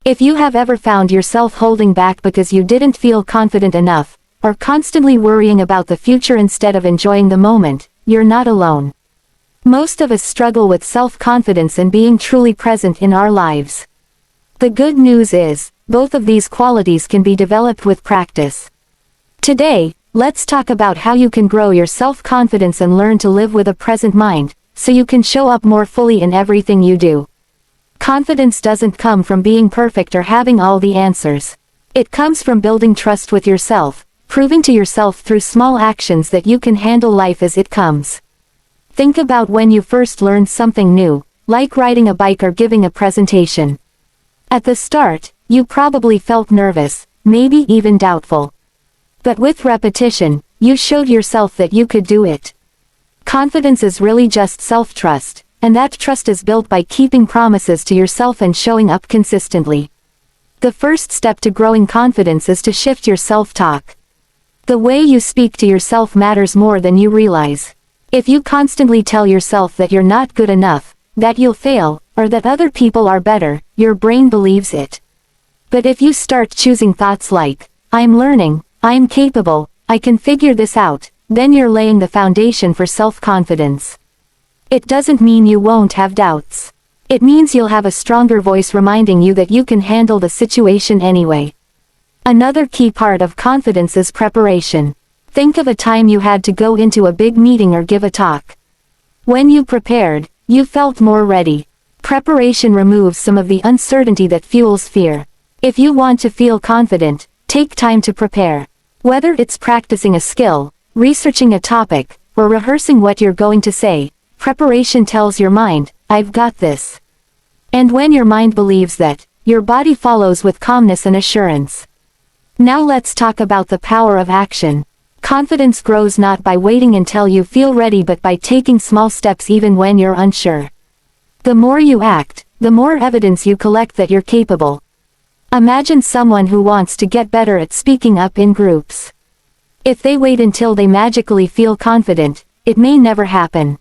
If you have ever found yourself holding back because you didn't feel confident enough, or constantly worrying about the future instead of enjoying the moment, you're not alone. Most of us struggle with self-confidence and being truly present in our lives. The good news is, both of these qualities can be developed with practice. Today, let's talk about how you can grow your self-confidence and learn to live with a present mind, so you can show up more fully in everything you do. Confidence doesn't come from being perfect or having all the answers. It comes from building trust with yourself, proving to yourself through small actions that you can handle life as it comes. Think about when you first learned something new, like riding a bike or giving a presentation. At the start, you probably felt nervous, maybe even doubtful. But with repetition, you showed yourself that you could do it. Confidence is really just self-trust, and that trust is built by keeping promises to yourself and showing up consistently. The first step to growing confidence is to shift your self-talk. The way you speak to yourself matters more than you realize. If you constantly tell yourself that you're not good enough, that you'll fail, or that other people are better, your brain believes it. But if you start choosing thoughts like, I'm learning, I'm capable, I can figure this out, then you're laying the foundation for self-confidence. It doesn't mean you won't have doubts. It means you'll have a stronger voice reminding you that you can handle the situation anyway. Another key part of confidence is preparation. Think of a time you had to go into a big meeting or give a talk. When you prepared, you felt more ready. Preparation removes some of the uncertainty that fuels fear. If you want to feel confident, take time to prepare. Whether it's practicing a skill, researching a topic, or rehearsing what you're going to say, preparation tells your mind, I've got this. And when your mind believes that, your body follows with calmness and assurance. Now let's talk about the power of action. Confidence grows not by waiting until you feel ready but by taking small steps even when you're unsure. The more you act, the more evidence you collect that you're capable. Imagine someone who wants to get better at speaking up in groups. If they wait until they magically feel confident, it may never happen.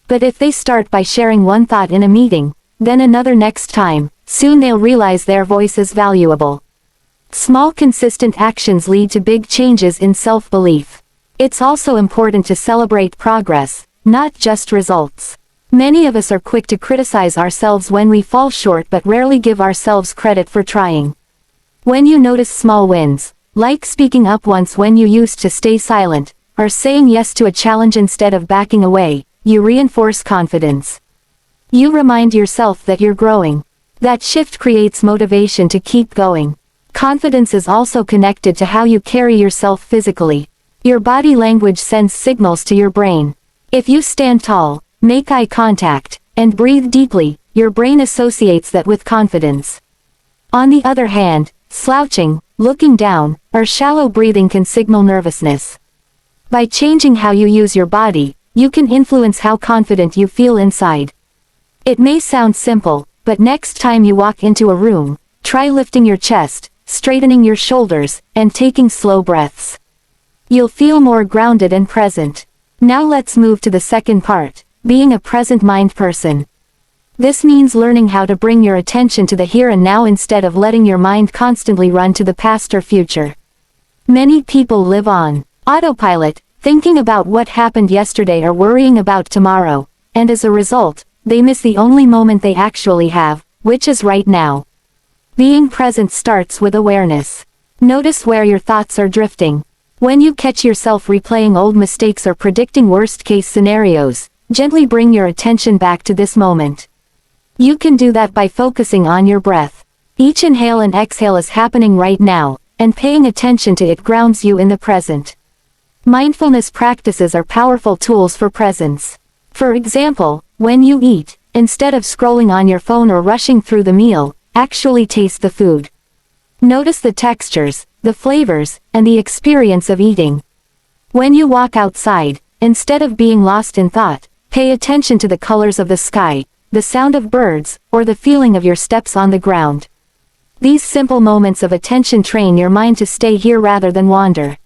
But if they start by sharing one thought in a meeting, then another next time, soon they'll realize their voice is valuable. Small consistent actions lead to big changes in self-belief. It's also important to celebrate progress, not just results. Many of us are quick to criticize ourselves when we fall short but rarely give ourselves credit for trying. When you notice small wins, like speaking up once when you used to stay silent, or saying yes to a challenge instead of backing away, you reinforce confidence. You remind yourself that you're growing. That shift creates motivation to keep going. Confidence is also connected to how you carry yourself physically. Your body language sends signals to your brain. If you stand tall, make eye contact, and breathe deeply, your brain associates that with confidence. On the other hand, slouching, looking down, or shallow breathing can signal nervousness. By changing how you use your body, you can influence how confident you feel inside. It may sound simple, but next time you walk into a room, try lifting your chest, straightening your shoulders, and taking slow breaths. You'll feel more grounded and present. Now let's move to the second part, being a present mind person. This means learning how to bring your attention to the here and now instead of letting your mind constantly run to the past or future. Many people live on autopilot, thinking about what happened yesterday or worrying about tomorrow, and as a result, they miss the only moment they actually have, which is right now. Being present starts with awareness. Notice where your thoughts are drifting. When you catch yourself replaying old mistakes or predicting worst-case scenarios, gently bring your attention back to this moment. You can do that by focusing on your breath. Each inhale and exhale is happening right now, and paying attention to it grounds you in the present. Mindfulness practices are powerful tools for presence. For example, when you eat, instead of scrolling on your phone or rushing through the meal, actually taste the food. Notice the textures, the flavors, and the experience of eating. When you walk outside, instead of being lost in thought, pay attention to the colors of the sky, the sound of birds, or the feeling of your steps on the ground. These simple moments of attention train your mind to stay here rather than wander.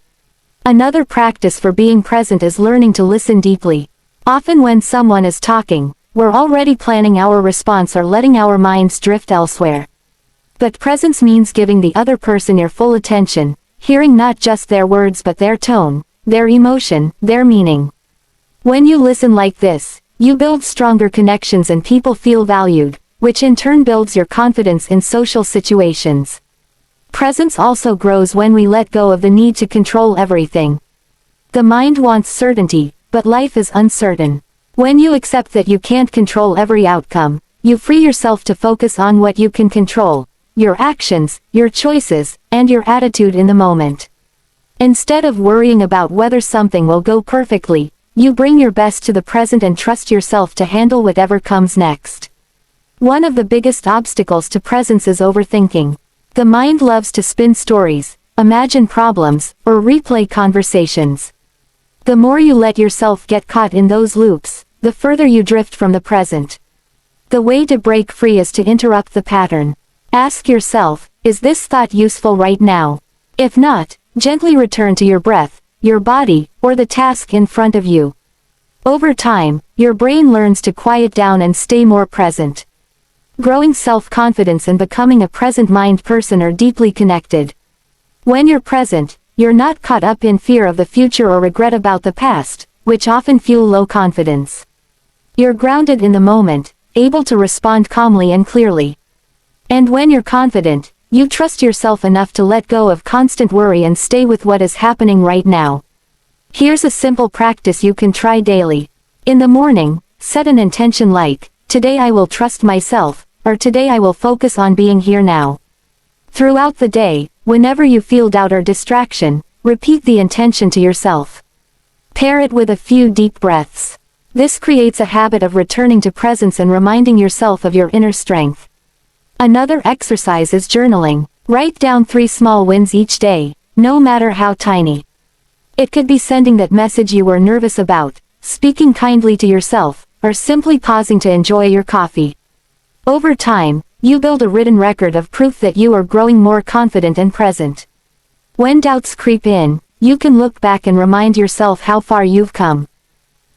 Another practice for being present is learning to listen deeply. Often when someone is talking, we're already planning our response or letting our minds drift elsewhere. But presence means giving the other person your full attention, hearing not just their words but their tone, their emotion, their meaning. When you listen like this, you build stronger connections and people feel valued, which in turn builds your confidence in social situations. Presence also grows when we let go of the need to control everything. The mind wants certainty, but life is uncertain. When you accept that you can't control every outcome, you free yourself to focus on what you can control: your actions, your choices, and your attitude in the moment. Instead of worrying about whether something will go perfectly, you bring your best to the present and trust yourself to handle whatever comes next. One of the biggest obstacles to presence is overthinking. The mind loves to spin stories, imagine problems, or replay conversations. The more you let yourself get caught in those loops, the further you drift from the present. The way to break free is to interrupt the pattern. Ask yourself, is this thought useful right now? If not, gently return to your breath, your body, or the task in front of you. Over time, your brain learns to quiet down and stay more present. Growing self-confidence and becoming a present-mind person are deeply connected. When you're present, you're not caught up in fear of the future or regret about the past, which often fuel low confidence. You're grounded in the moment, able to respond calmly and clearly. And when you're confident, you trust yourself enough to let go of constant worry and stay with what is happening right now. Here's a simple practice you can try daily. In the morning, set an intention like, "Today I will trust myself," or "Today I will focus on being here now." Throughout the day, whenever you feel doubt or distraction, repeat the intention to yourself. Pair it with a few deep breaths. This creates a habit of returning to presence and reminding yourself of your inner strength. Another exercise is journaling. Write down 3 small wins each day, no matter how tiny. It could be sending that message you were nervous about, speaking kindly to yourself, or simply pausing to enjoy your coffee. Over time, you build a written record of proof that you are growing more confident and present. When doubts creep in, you can look back and remind yourself how far you've come.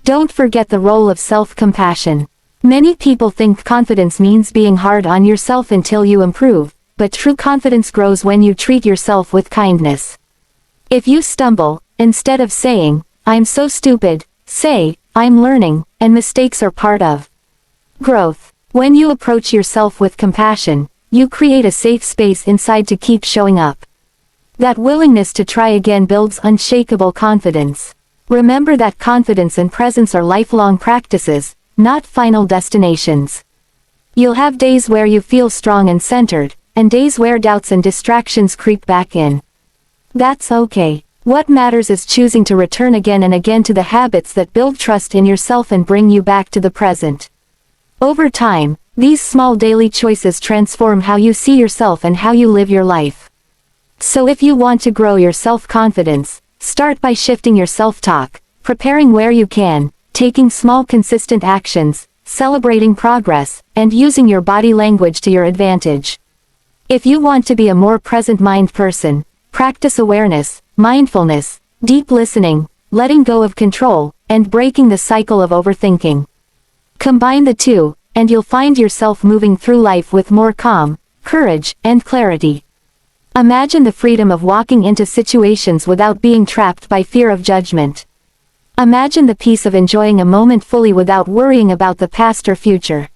Don't forget the role of self-compassion. Many people think confidence means being hard on yourself until you improve, but true confidence grows when you treat yourself with kindness. If you stumble, instead of saying, "I'm so stupid," say, "I'm learning, and mistakes are part of growth." When you approach yourself with compassion, you create a safe space inside to keep showing up. That willingness to try again builds unshakable confidence. Remember that confidence and presence are lifelong practices, not final destinations. You'll have days where you feel strong and centered, and days where doubts and distractions creep back in. That's okay. What matters is choosing to return again and again to the habits that build trust in yourself and bring you back to the present. Over time, these small daily choices transform how you see yourself and how you live your life. So if you want to grow your self-confidence, start by shifting your self-talk, preparing where you can, taking small consistent actions, celebrating progress, and using your body language to your advantage. If you want to be a more present-mind person, practice awareness, mindfulness, deep listening, letting go of control, and breaking the cycle of overthinking. Combine the two, and you'll find yourself moving through life with more calm, courage, and clarity. Imagine the freedom of walking into situations without being trapped by fear of judgment. Imagine the peace of enjoying a moment fully without worrying about the past or future.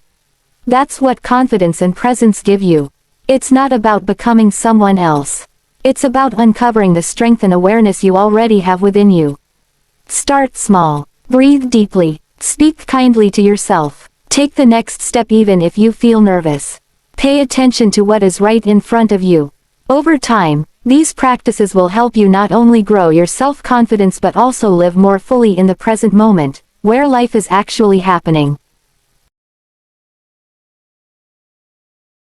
That's what confidence and presence give you. It's not about becoming someone else. It's about uncovering the strength and awareness you already have within you. Start small. Breathe deeply. Speak kindly to yourself. Take the next step even if you feel nervous. Pay attention to what is right in front of you. Over time, these practices will help you not only grow your self-confidence but also live more fully in the present moment, where life is actually happening.